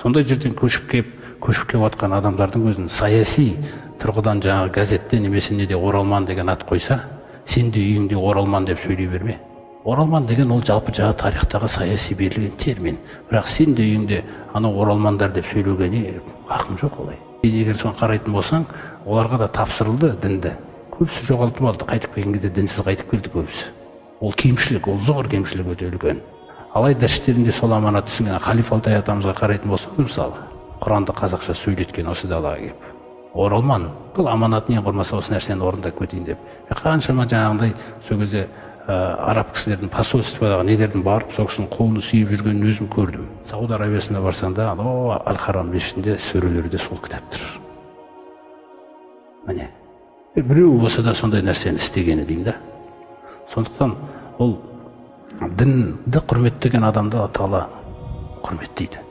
Сондай жерден көшіп кеп жатқан адамдардың өзін саяси тұрғыдан жаңағы газетте немесе неде оралман деген ат қойса, сен де үйіңде оралман деп сөйлей берме. Оралман деген ол жалпы жаңа тарихтағы саяси берілген термин. Бірақ сен де үйіңде анау оралмандар деп сөйлегені хақың жоқ олай. Егер соны қарайтын болсаң, оларға да тапсырылды дінді. Көбісі жоғалтып алды, қайтып келген кезде дінсіз қайтып келді көбісі. Ол кемшілік, ол зор кемшілік өте үлкен. Алайда іштерінде сол аманат түсінген Халифа Алтай атамызға қарайтын болсақ, мысалы, Құранды қазақша сөйлеткен осы далаға келіп, оралман, бұл аманатын ең құрмаса осы нәрсені орындап кетейін деп. Қаншама жаңағындай сол кезде араб кісілердің посольстводағы нелердің барып, сол кісінің қолын сүйіп жүргенін өзім көрдім. Сауд Арабиясына барсаң да, Ал-Харам мешітінде сөрелерде сол кітап тұр. Міне, біреу болса да сондай нәрсені істегені деймін да. Сондықтан ол дінді құрметтеген адамды Алла тағала құрметтейді.